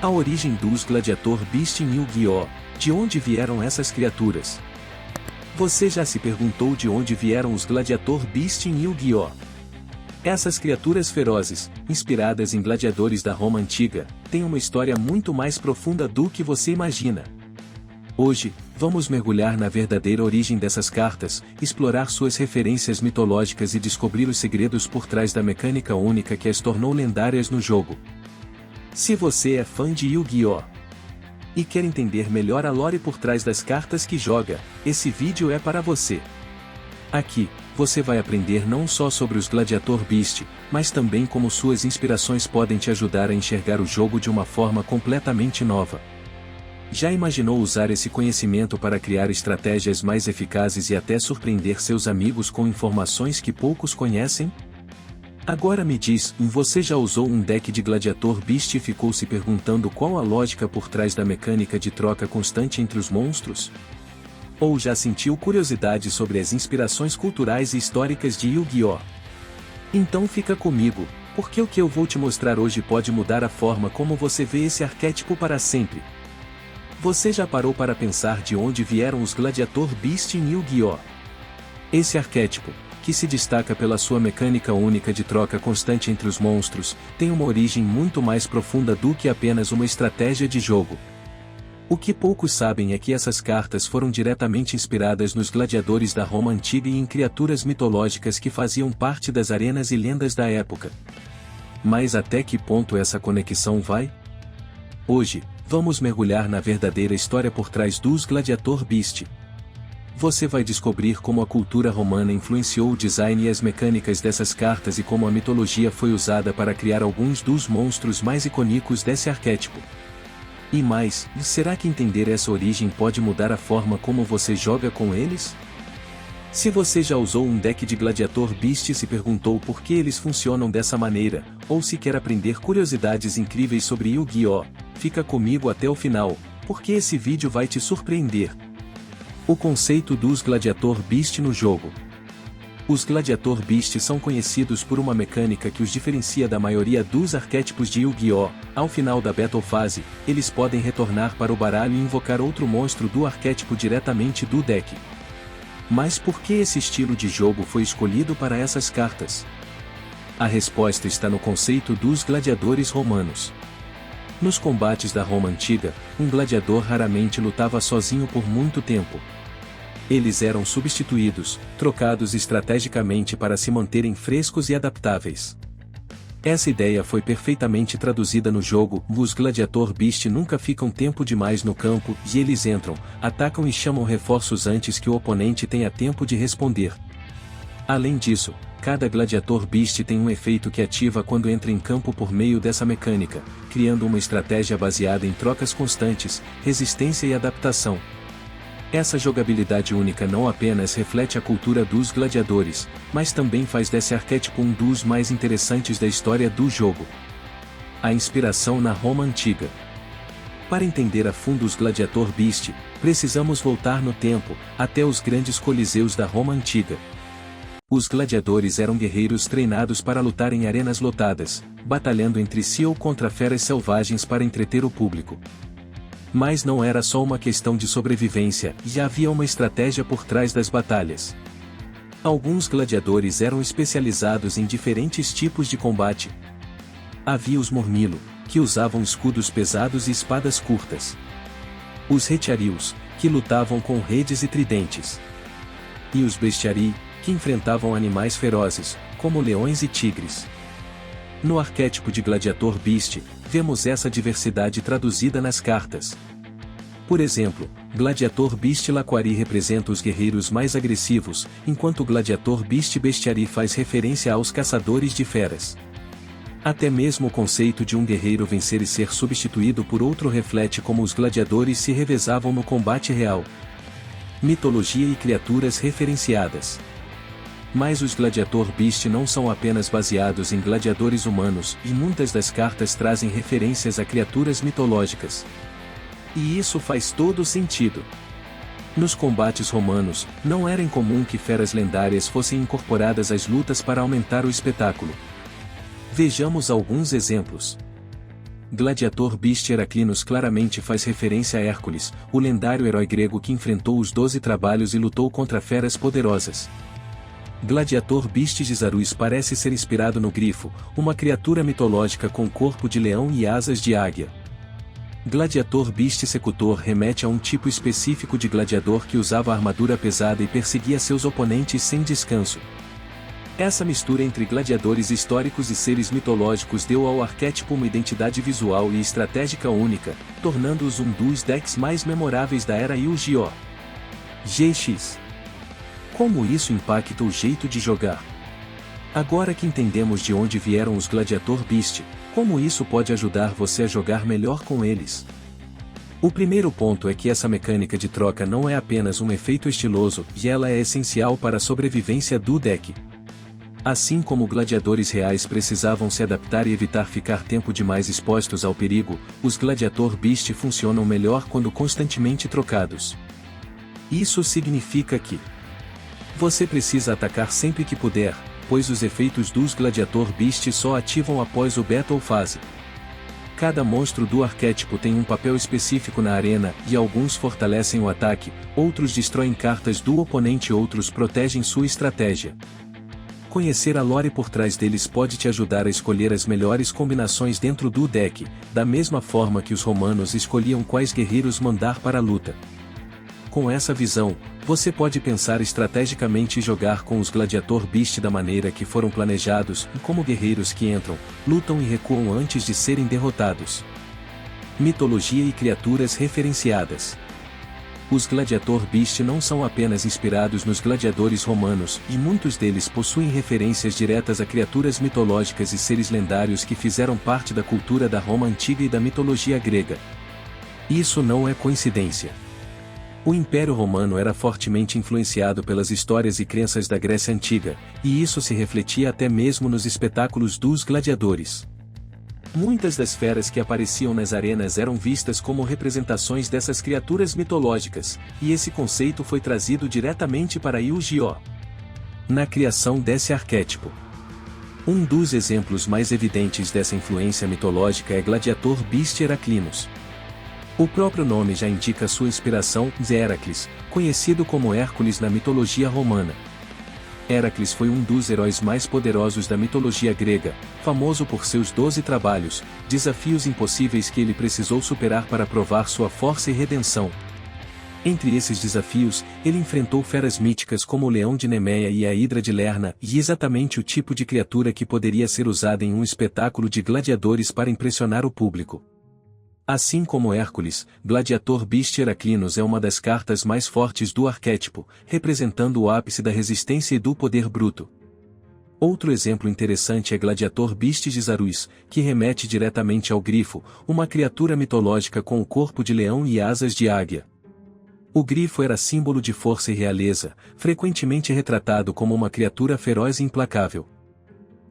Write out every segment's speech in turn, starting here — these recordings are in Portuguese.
A origem dos Gladiator Beast em Yu-Gi-Oh! De onde vieram essas criaturas? Você já se perguntou de onde vieram os Gladiator Beast em Yu-Gi-Oh! Essas criaturas ferozes, inspiradas em gladiadores da Roma Antiga, têm uma história muito mais profunda do que você imagina. Hoje, vamos mergulhar na verdadeira origem dessas cartas, explorar suas referências mitológicas e descobrir os segredos por trás da mecânica única que as tornou lendárias no jogo. Se você é fã de Yu-Gi-Oh! E quer entender melhor a lore por trás das cartas que joga, esse vídeo é para você. Aqui, você vai aprender não só sobre os Gladiator Beast, mas também como suas inspirações podem te ajudar a enxergar o jogo de uma forma completamente nova. Já imaginou usar esse conhecimento para criar estratégias mais eficazes e até surpreender seus amigos com informações que poucos conhecem? Agora me diz, você já usou um deck de Gladiator Beast e ficou se perguntando qual a lógica por trás da mecânica de troca constante entre os monstros? Ou já sentiu curiosidade sobre as inspirações culturais e históricas de Yu-Gi-Oh! Então fica comigo, porque o que eu vou te mostrar hoje pode mudar a forma como você vê esse arquétipo para sempre. Você já parou para pensar de onde vieram os Gladiator Beast em Yu-Gi-Oh! Esse arquétipo, que se destaca pela sua mecânica única de troca constante entre os monstros, tem uma origem muito mais profunda do que apenas uma estratégia de jogo. O que poucos sabem é que essas cartas foram diretamente inspiradas nos gladiadores da Roma Antiga e em criaturas mitológicas que faziam parte das arenas e lendas da época. Mas até que ponto essa conexão vai? Hoje, vamos mergulhar na verdadeira história por trás dos Gladiator Beast. Você vai descobrir como a cultura romana influenciou o design e as mecânicas dessas cartas e como a mitologia foi usada para criar alguns dos monstros mais icônicos desse arquétipo. E mais, será que entender essa origem pode mudar a forma como você joga com eles? Se você já usou um deck de Gladiator Beast e se perguntou por que eles funcionam dessa maneira, ou se quer aprender curiosidades incríveis sobre Yu-Gi-Oh!, fica comigo até o final, porque esse vídeo vai te surpreender. O conceito dos Gladiator Beast no jogo. Os Gladiator Beast são conhecidos por uma mecânica que os diferencia da maioria dos arquétipos de Yu-Gi-Oh! Ao final da Battle Phase, eles podem retornar para o baralho e invocar outro monstro do arquétipo diretamente do deck. Mas por que esse estilo de jogo foi escolhido para essas cartas? A resposta está no conceito dos gladiadores romanos. Nos combates da Roma Antiga, um gladiador raramente lutava sozinho por muito tempo. Eles eram substituídos, trocados estrategicamente para se manterem frescos e adaptáveis. Essa ideia foi perfeitamente traduzida no jogo. Os Gladiator Beast nunca ficam tempo demais no campo, e eles entram, atacam e chamam reforços antes que o oponente tenha tempo de responder. Além disso, cada Gladiator Beast tem um efeito que ativa quando entra em campo por meio dessa mecânica, criando uma estratégia baseada em trocas constantes, resistência e adaptação. Essa jogabilidade única não apenas reflete a cultura dos gladiadores, mas também faz desse arquétipo um dos mais interessantes da história do jogo. A inspiração na Roma Antiga. Para entender a fundo os Gladiator Beast, precisamos voltar no tempo, até os grandes coliseus da Roma Antiga. Os gladiadores eram guerreiros treinados para lutar em arenas lotadas, batalhando entre si ou contra feras selvagens para entreter o público. Mas não era só uma questão de sobrevivência, já havia uma estratégia por trás das batalhas. Alguns gladiadores eram especializados em diferentes tipos de combate. Havia os Mormilo, que usavam escudos pesados e espadas curtas. Os Retiarios, que lutavam com redes e tridentes. E os Bestiarii, que enfrentavam animais ferozes, como leões e tigres. No arquétipo de Gladiator Beast, vemos essa diversidade traduzida nas cartas. Por exemplo, Gladiator Beast Laquari representa os guerreiros mais agressivos, enquanto Gladiator Beast Bestiari faz referência aos caçadores de feras. Até mesmo o conceito de um guerreiro vencer e ser substituído por outro reflete como os gladiadores se revezavam no combate real. Mitologia e criaturas referenciadas. Mas os Gladiator Beast não são apenas baseados em gladiadores humanos, e muitas das cartas trazem referências a criaturas mitológicas. E isso faz todo sentido. Nos combates romanos, não era incomum que feras lendárias fossem incorporadas às lutas para aumentar o espetáculo. Vejamos alguns exemplos. Gladiator Beast Heraclinos claramente faz referência a Hércules, o lendário herói grego que enfrentou os 12 trabalhos e lutou contra feras poderosas. Gladiator Beast Gisarus parece ser inspirado no Grifo, uma criatura mitológica com corpo de leão e asas de águia. Gladiator Beast Secutor remete a um tipo específico de gladiador que usava armadura pesada e perseguia seus oponentes sem descanso. Essa mistura entre gladiadores históricos e seres mitológicos deu ao arquétipo uma identidade visual e estratégica única, tornando-os um dos decks mais memoráveis da era Yu-Gi-Oh! GX. Como isso impacta o jeito de jogar? Agora que entendemos de onde vieram os Gladiator Beast, como isso pode ajudar você a jogar melhor com eles? O primeiro ponto é que essa mecânica de troca não é apenas um efeito estiloso, e ela é essencial para a sobrevivência do deck. Assim como gladiadores reais precisavam se adaptar e evitar ficar tempo demais expostos ao perigo, os Gladiator Beast funcionam melhor quando constantemente trocados. Isso significa que você precisa atacar sempre que puder, pois os efeitos dos Gladiator Beast só ativam após o Battle Phase. Cada monstro do arquétipo tem um papel específico na arena, e alguns fortalecem o ataque, outros destroem cartas do oponente e outros protegem sua estratégia. Conhecer a lore por trás deles pode te ajudar a escolher as melhores combinações dentro do deck, da mesma forma que os romanos escolhiam quais guerreiros mandar para a luta. Com essa visão, você pode pensar estrategicamente e jogar com os Gladiator Beast da maneira que foram planejados, como guerreiros que entram, lutam e recuam antes de serem derrotados. Mitologia e criaturas referenciadas. Os Gladiator Beast não são apenas inspirados nos gladiadores romanos, e muitos deles possuem referências diretas a criaturas mitológicas e seres lendários que fizeram parte da cultura da Roma antiga e da mitologia grega. Isso não é coincidência. O Império Romano era fortemente influenciado pelas histórias e crenças da Grécia Antiga, e isso se refletia até mesmo nos espetáculos dos gladiadores. Muitas das feras que apareciam nas arenas eram vistas como representações dessas criaturas mitológicas, e esse conceito foi trazido diretamente para Yu-Gi-Oh! Na criação desse arquétipo. Um dos exemplos mais evidentes dessa influência mitológica é Gladiator Beast Heraclinos. O próprio nome já indica sua inspiração, Heracles, conhecido como Hércules na mitologia romana. Heracles foi um dos heróis mais poderosos da mitologia grega, famoso por seus 12 trabalhos, desafios impossíveis que ele precisou superar para provar sua força e redenção. Entre esses desafios, ele enfrentou feras míticas como o Leão de Nemeia e a Hidra de Lerna, e exatamente o tipo de criatura que poderia ser usada em um espetáculo de gladiadores para impressionar o público. Assim como Hércules, Gladiator Beast Heraclinos é uma das cartas mais fortes do arquétipo, representando o ápice da resistência e do poder bruto. Outro exemplo interessante é Gladiator Beast Gisarus, que remete diretamente ao Grifo, uma criatura mitológica com o corpo de leão e asas de águia. O Grifo era símbolo de força e realeza, frequentemente retratado como uma criatura feroz e implacável.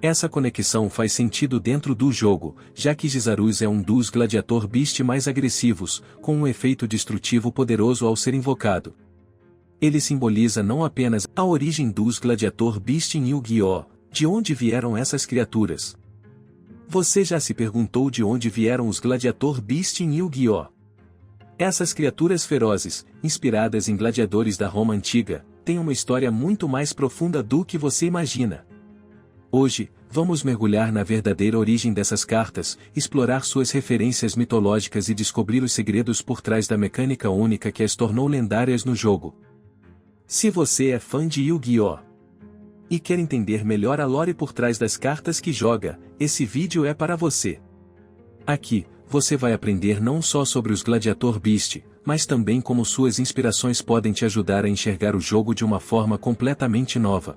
Essa conexão faz sentido dentro do jogo, já que Gisarus é um dos Gladiator Beast mais agressivos, com um efeito destrutivo poderoso ao ser invocado. Ele simboliza não apenas a origem dos Gladiator Beast em Yu-Gi-Oh!, de onde vieram essas criaturas. Você já se perguntou de onde vieram os Gladiator Beast em Yu-Gi-Oh! Essas criaturas ferozes, inspiradas em gladiadores da Roma antiga, têm uma história muito mais profunda do que você imagina. Hoje, vamos mergulhar na verdadeira origem dessas cartas, explorar suas referências mitológicas e descobrir os segredos por trás da mecânica única que as tornou lendárias no jogo. Se você é fã de Yu-Gi-Oh! E quer entender melhor a lore por trás das cartas que joga, esse vídeo é para você. Aqui, você vai aprender não só sobre os Gladiator Beast, mas também como suas inspirações podem te ajudar a enxergar o jogo de uma forma completamente nova.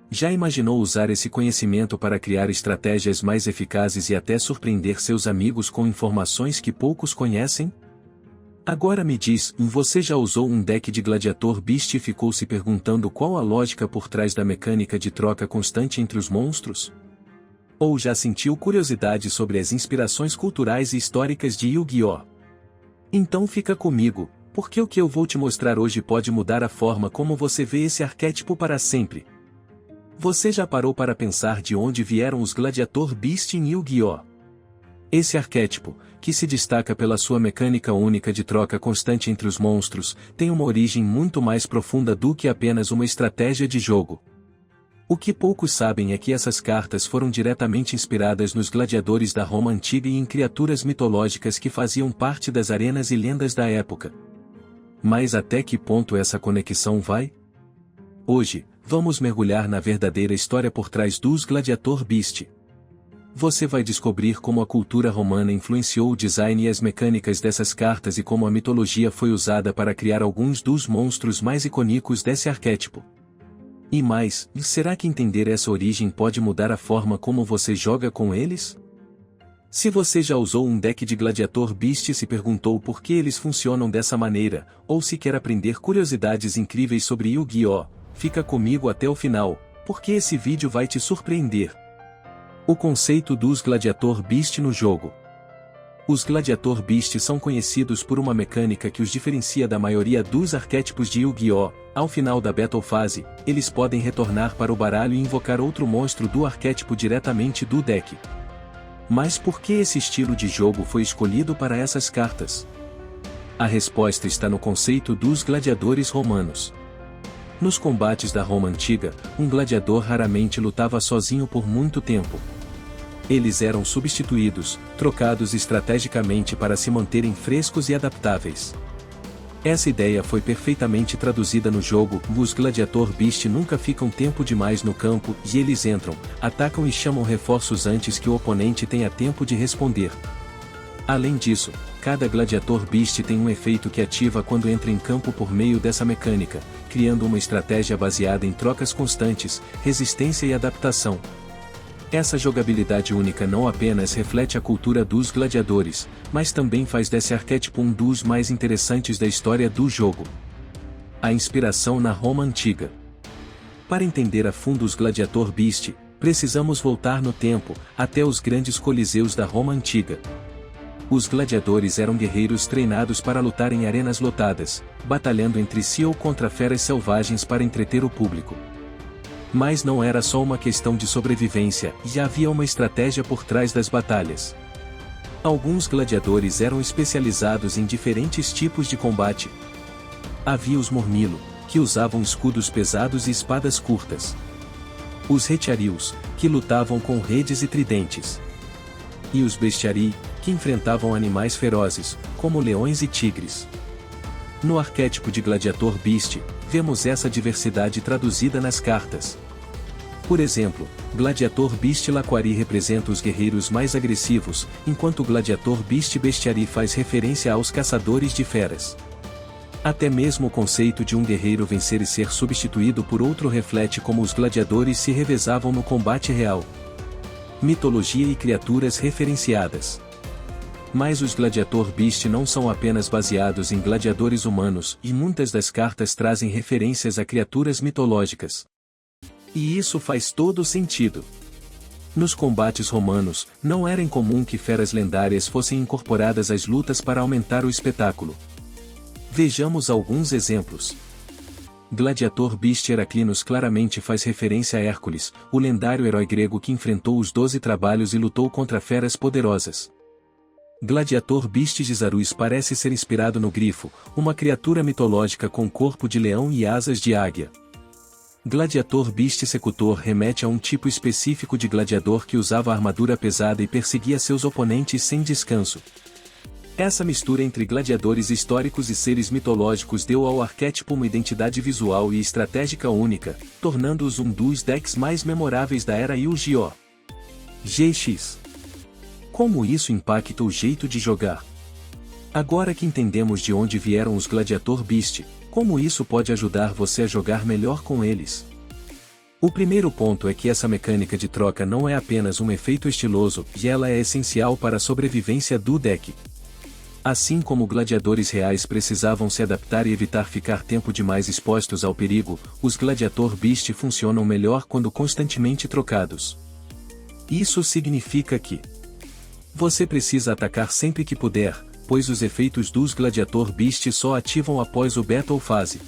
Já imaginou usar esse conhecimento para criar estratégias mais eficazes e até surpreender seus amigos com informações que poucos conhecem? Agora me diz, você já usou um deck de Gladiator Beast e ficou se perguntando qual a lógica por trás da mecânica de troca constante entre os monstros? Ou já sentiu curiosidade sobre as inspirações culturais e históricas de Yu-Gi-Oh! Então fica comigo, porque o que eu vou te mostrar hoje pode mudar a forma como você vê esse arquétipo para sempre. Você já parou para pensar de onde vieram os Gladiator Beast em Yu-Gi-Oh! Esse arquétipo, que se destaca pela sua mecânica única de troca constante entre os monstros, tem uma origem muito mais profunda do que apenas uma estratégia de jogo. O que poucos sabem é que essas cartas foram diretamente inspiradas nos gladiadores da Roma antiga e em criaturas mitológicas que faziam parte das arenas e lendas da época. Mas até que ponto essa conexão vai? Hoje, vamos mergulhar na verdadeira história por trás dos Gladiator Beast. Você vai descobrir como a cultura romana influenciou o design e as mecânicas dessas cartas e como a mitologia foi usada para criar alguns dos monstros mais icônicos desse arquétipo. E mais, será que entender essa origem pode mudar a forma como você joga com eles? Se você já usou um deck de Gladiator Beast e se perguntou por que eles funcionam dessa maneira, ou se quer aprender curiosidades incríveis sobre Yu-Gi-Oh!, fica comigo até o final, porque esse vídeo vai te surpreender. O conceito dos Gladiator Beast no jogo. Os Gladiator Beast são conhecidos por uma mecânica que os diferencia da maioria dos arquétipos de Yu-Gi-Oh! Ao final da Battle Phase, eles podem retornar para o baralho e invocar outro monstro do arquétipo diretamente do deck. Mas por que esse estilo de jogo foi escolhido para essas cartas? A resposta está no conceito dos gladiadores romanos. Nos combates da Roma antiga, um gladiador raramente lutava sozinho por muito tempo. Eles eram substituídos, trocados estrategicamente para se manterem frescos e adaptáveis. Essa ideia foi perfeitamente traduzida no jogo. Os Gladiator Beast nunca ficam tempo demais no campo, e eles entram, atacam e chamam reforços antes que o oponente tenha tempo de responder. Além disso, cada Gladiator Beast tem um efeito que ativa quando entra em campo por meio dessa mecânica, criando uma estratégia baseada em trocas constantes, resistência e adaptação. Essa jogabilidade única não apenas reflete a cultura dos gladiadores, mas também faz desse arquétipo um dos mais interessantes da história do jogo. A inspiração na Roma antiga. Para entender a fundo os Gladiator Beast, precisamos voltar no tempo, até os grandes coliseus da Roma antiga. Os gladiadores eram guerreiros treinados para lutar em arenas lotadas, batalhando entre si ou contra feras selvagens para entreter o público. Mas não era só uma questão de sobrevivência, e havia uma estratégia por trás das batalhas. Alguns gladiadores eram especializados em diferentes tipos de combate. Havia os Mormilo, que usavam escudos pesados e espadas curtas. Os Retiarios, que lutavam com redes e tridentes. E os Bestiarii, que enfrentavam animais ferozes, como leões e tigres. No arquétipo de Gladiator Beast, vemos essa diversidade traduzida nas cartas. Por exemplo, Gladiator Beast Laquari representa os guerreiros mais agressivos, enquanto Gladiator Beast Bestiari faz referência aos caçadores de feras. Até mesmo o conceito de um guerreiro vencer e ser substituído por outro reflete como os gladiadores se revezavam no combate real. Mitologia e criaturas referenciadas. Mas os Gladiator Beast não são apenas baseados em gladiadores humanos, e muitas das cartas trazem referências a criaturas mitológicas. E isso faz todo sentido. Nos combates romanos, não era incomum que feras lendárias fossem incorporadas às lutas para aumentar o espetáculo. Vejamos alguns exemplos. Gladiator Beast Heraclinos claramente faz referência a Hércules, o lendário herói grego que enfrentou os 12 trabalhos e lutou contra feras poderosas. Gladiator Beast Gisarus parece ser inspirado no Grifo, uma criatura mitológica com corpo de leão e asas de águia. Gladiator Beast Secutor remete a um tipo específico de gladiador que usava armadura pesada e perseguia seus oponentes sem descanso. Essa mistura entre gladiadores históricos e seres mitológicos deu ao arquétipo uma identidade visual e estratégica única, tornando-os um dos decks mais memoráveis da era Yu-Gi-Oh! GX. Como isso impacta o jeito de jogar? Agora que entendemos de onde vieram os Gladiator Beast, como isso pode ajudar você a jogar melhor com eles? O primeiro ponto é que essa mecânica de troca não é apenas um efeito estiloso, e ela é essencial para a sobrevivência do deck. Assim como gladiadores reais precisavam se adaptar e evitar ficar tempo demais expostos ao perigo, os Gladiator Beast funcionam melhor quando constantemente trocados. Isso significa que você precisa atacar sempre que puder, pois os efeitos dos Gladiator Beast só ativam após o Battle Phase.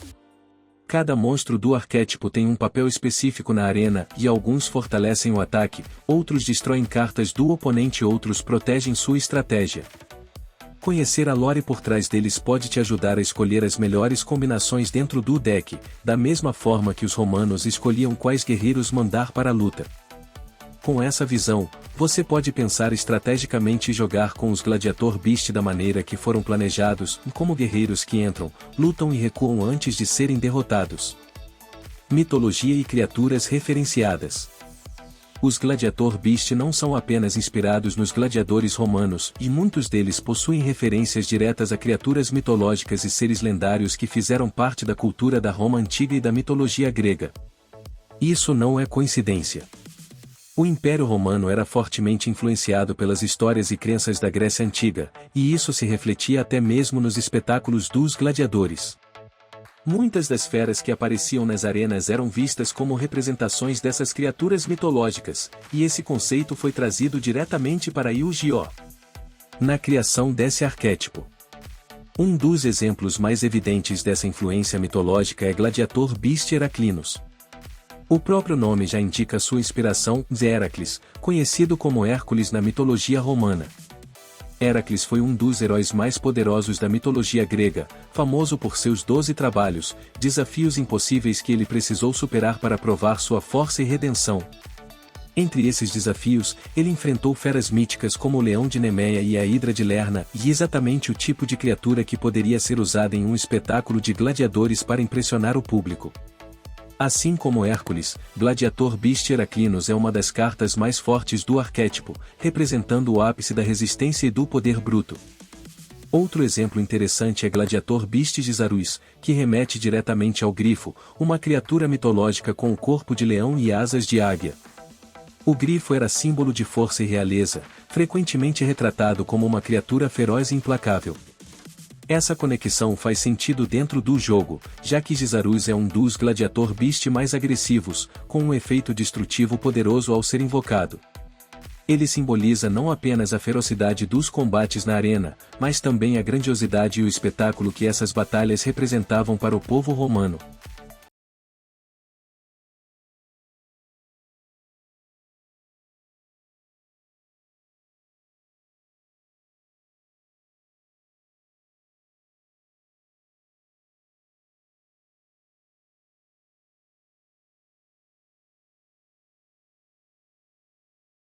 Cada monstro do arquétipo tem um papel específico na arena e alguns fortalecem o ataque, outros destroem cartas do oponente e outros protegem sua estratégia. Conhecer a lore por trás deles pode te ajudar a escolher as melhores combinações dentro do deck, da mesma forma que os romanos escolhiam quais guerreiros mandar para a luta. Com essa visão, você pode pensar estrategicamente e jogar com os Gladiator Beast da maneira que foram planejados, como guerreiros que entram, lutam e recuam antes de serem derrotados. Mitologia e criaturas referenciadas. Os Gladiator Beast não são apenas inspirados nos gladiadores romanos, e muitos deles possuem referências diretas a criaturas mitológicas e seres lendários que fizeram parte da cultura da Roma antiga e da mitologia grega. Isso não é coincidência. O Império Romano era fortemente influenciado pelas histórias e crenças da Grécia Antiga, e isso se refletia até mesmo nos espetáculos dos gladiadores. Muitas das feras que apareciam nas arenas eram vistas como representações dessas criaturas mitológicas, e esse conceito foi trazido diretamente para Yu-Gi-Oh! Na criação desse arquétipo. Um dos exemplos mais evidentes dessa influência mitológica é Gladiator Beast Heraclinus. O próprio nome já indica sua inspiração, Heracles, conhecido como Hércules na mitologia romana. Heracles foi um dos heróis mais poderosos da mitologia grega, famoso por seus 12 trabalhos, desafios impossíveis que ele precisou superar para provar sua força e redenção. Entre esses desafios, ele enfrentou feras míticas como o Leão de Nemeia e a Hidra de Lerna, e exatamente o tipo de criatura que poderia ser usada em um espetáculo de gladiadores para impressionar o público. Assim como Hércules, Gladiator Beast Heraclinus é uma das cartas mais fortes do arquétipo, representando o ápice da resistência e do poder bruto. Outro exemplo interessante é Gladiator Beast Gizarus, que remete diretamente ao grifo, uma criatura mitológica com o corpo de leão e asas de águia. O grifo era símbolo de força e realeza, frequentemente retratado como uma criatura feroz e implacável. Essa conexão faz sentido dentro do jogo, já que Gizarus é um dos Gladiator Beast mais agressivos, com um efeito destrutivo poderoso ao ser invocado. Ele simboliza não apenas a ferocidade dos combates na arena, mas também a grandiosidade e o espetáculo que essas batalhas representavam para o povo romano.